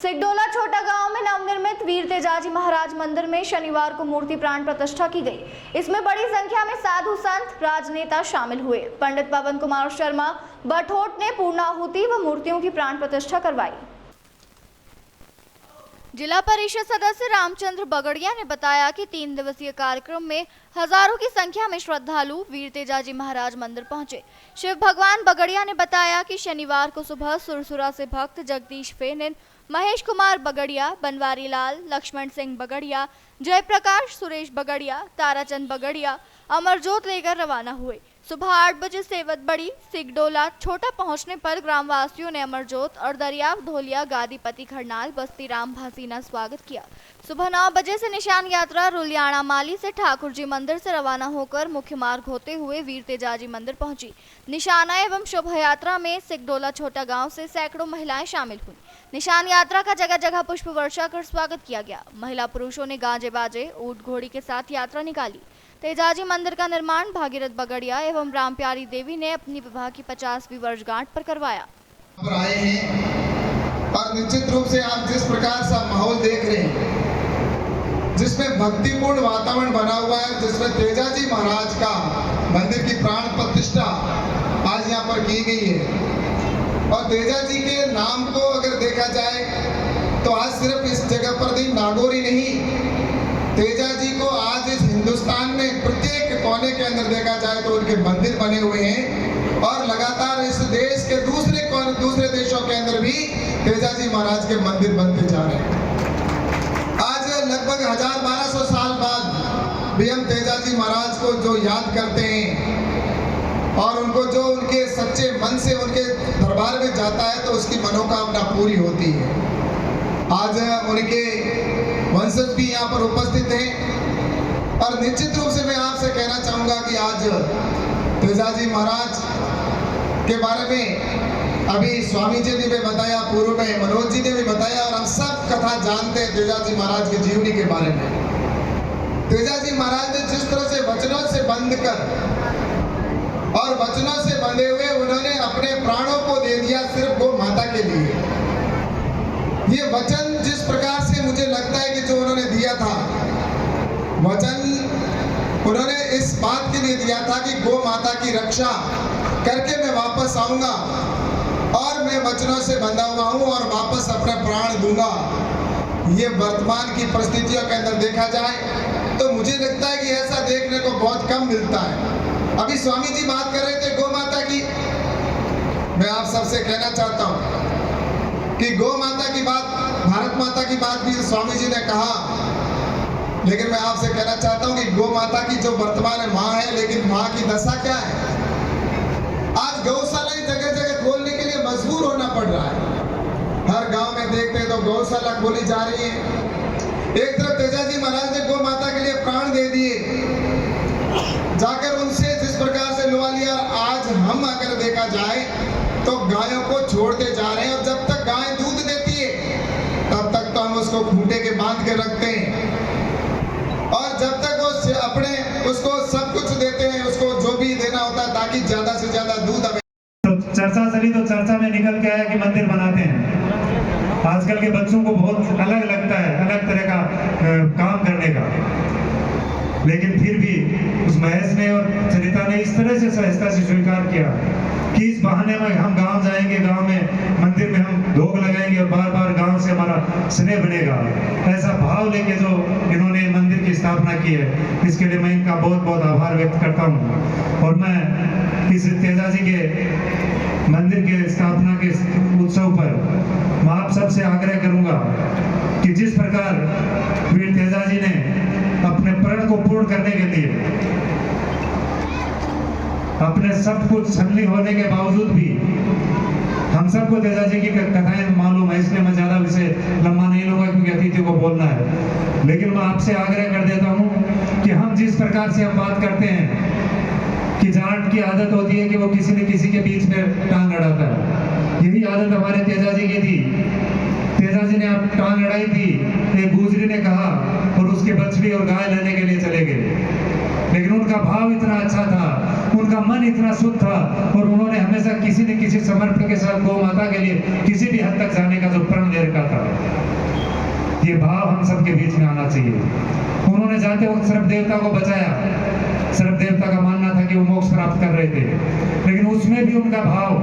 सिगडोला छोटा गांव में नवनिर्मित वीर तेजाजी महाराज मंदिर में शनिवार को मूर्ति प्राण प्रतिष्ठा की गई। इसमें बड़ी संख्या में साधु संत राजनेता शामिल हुए। पंडित पवन कुमार शर्मा बठोट ने पूर्णाहुति व मूर्तियों की प्राण प्रतिष्ठा करवाई। जिला परिषद सदस्य रामचंद्र बगड़िया ने बताया कि 3 दिवसीय कार्यक्रम में हजारों की संख्या में श्रद्धालु वीर तेजाजी महाराज मंदिर पहुंचे। शिव भगवान बगड़िया ने बताया कि शनिवार को सुबह सुरसुरा से भक्त जगदीश फेनिन, महेश कुमार बगड़िया, बनवारी लाल, लक्ष्मण सिंह बगड़िया, जयप्रकाश सुरेश बगड़िया, ताराचंद बगड़िया अमरजोत लेकर रवाना हुए। सुबह 8 बजे सेवत बड़ी सिगडोला छोटा पहुंचने पर ग्रामवासियों ने अमरजोत और दरियाव धोलिया गादीपति खरनाल बस्ती राम भासीना स्वागत किया। सुबह 9 बजे से निशान यात्रा रुलियाना माली से ठाकुर जी मंदिर से रवाना होकर मुख्य मार्ग होते हुए वीर तेजाजी मंदिर पहुंची। निशाना एवं शोभा यात्रा में सिगडोला छोटा गांव से सैकड़ों महिलाएं शामिल हुई। निशान यात्रा का जगह जगह पुष्प वर्षा कर स्वागत किया गया। महिला पुरुषों ने गाजे बाजे ऊंट घोड़ी के साथ यात्रा निकाली। तेजाजी मंदिर का निर्माण भागीरथ बगड़िया एवं राम प्यारी देवी ने अपनी विवाह की 50वीं वर्षगांठ पर करवाया। आए हैं और निश्चित रूप से आप जिस प्रकार सा माहौल देख रहे हैं, जिसमें भक्तिपूर्ण वातावरण बना हुआ है, जिसमें तेजाजी महाराज का मंदिर की प्राण प्रतिष्ठा आज यहाँ पर की गई है। और तेजाजी के नाम को अगर देखा जाए तो आज सिर्फ इस जगह पर नहीं, नागौरी नहीं, तेजाजी को आज इस हिंदुस्तान में प्रत्येक कोने के अंदर देखा जाए तो उनके मंदिर बने हुए हैं और लगातार इस देश के दूसरे देशों के अंदर भी तेजाजी महाराज के मंदिर बनते जा रहे हैं। आज लगभग 1200 साल बाद भी हम तेजाजी महाराज को जो याद करते हैं और उनको जो उनके सच्चे मन से उनके दरबार में जाता है तो उसकी मनोकामना पूरी होती है। आज उनके वंशज भी यहाँ पर उपस्थित हैं और निश्चित रूप से मैं आपसे कहना चाहूँगा कि आज तेजाजी महाराज के बारे में अभी स्वामी जी ने भी बताया, पूर्व में मनोज जी ने भी बताया और हम सब कथा जानते हैं तेजाजी महाराज की जीवनी के बारे में। तेजाजी महाराज ने जिस तरह से वचनों से बंध कर और वचनों से बंधे हुए उन्होंने अपने प्राणों को दे दिया सिर्फ गौ माता के लिए। ये वचन जिस प्रकार से मुझे लगता है कि जो उन्होंने दिया था, वचन उन्होंने इस बात के लिए दिया था कि गौ माता की रक्षा करके मैं वापस आऊंगा और मैं वचनों से बंधा हुआ हूं और वापस अपना प्राण दूंगा। ये वर्तमान की परिस्थितियों के अंदर देखा जाए तो मुझे लगता है कि ऐसा देखने को बहुत कम मिलता है। अभी स्वामी जी बात कर रहे थे गौ माता की, मैं आप सबसे कहना चाहता हूं कि गौ माता की बात, भारत माता की बात भी स्वामी जी ने कहा, लेकिन मैं आपसे कहना चाहता हूं कि गौ माता की जो वर्तमान में माँ है, लेकिन माँ की दशा क्या है? आज गौशालाएं जगह जगह खोलने के लिए मजबूर होना पड़ रहा है। हर गांव में देखते हैं तो गौशाला खोली जा रही है। एक तरफ तेजाजी महाराज ने गौ माता के लिए प्राण दे दिए, जाकर उनसे जिस प्रकार से लुआ लिया। आज हम अगर देखा जाए तो गायों को छोड़ते जा रहे हैं और जब तक गाय दूध देती है तब तक तो हम उसको खूंटे के बांध के रखते हैं और जब तक वो अपने उसको सब कुछ देते हैं, उसको जो भी देना होता है ताकि ज्यादा से ज्यादा दूध आवे। तो चर्चा चली तो चर्चा में निकल के आया कि मंदिर बनाते हैं। आजकल के बच्चों को बहुत अलग लगता है, अलग तरह का काम करने का, लेकिन फिर भी उस महेश ने और सरिता ने इस तरह से सहजता से स्वीकार किया कि इस बहाने में हम गांव जाएंगे, गांव में मंदिर में हम भोग लगाएंगे और बार बार गांव से हमारा स्नेह बनेगा। ऐसा भाव लेके जो इन्होंने मंदिर की स्थापना की है, इसके लिए मैं इनका बहुत बहुत आभार व्यक्त करता हूँ। और मैं इस तेजाजी के मंदिर के स्थापना के उत्सव पर मैं आप सबसे आग्रह करूँगा कि जिस प्रकार वीर तेजाजी ने अपने प्रण को पूर्ण करने के लिए अपने सब कुछ छलनी होने के बावजूद भी, हम सबको तेजाजी की कथाएं मालूम है, इसलिए मैं ज्यादा विषय लंबा नहीं लूंगा क्योंकि अतिथि को बोलना है। लेकिन मैं आपसे आग्रह कर देता हूं कि हम जिस प्रकार से हम बात करते हैं कि जाट की आदत होती है कि वो किसी न किसी के बीच में टांग अड़ाता है, यही आदत हमारे तेजाजी की थी। तेजाजी ने आप टांग अड़ाई थी, एक गुजरी ने कहा और उसके बछड़ी और गाय लेने के लिए चले गए। लेकिन उनका भाव इतना अच्छा था, उनका मन इतना शुद्ध था और उन्होंने हमेशा किसी न किसी समर्पण के साथ गौ माता के लिए किसी भी हद तक जाने का जो प्रण ले रखा था, ये भाव हम सबके बीच में आना चाहिए। उन्होंने जाते वक्त सर्प देवता को बचाया। सर्प देवता का मानना था कि वो मोक्ष प्राप्त कर रहे थे, लेकिन उसमें भी उनका भाव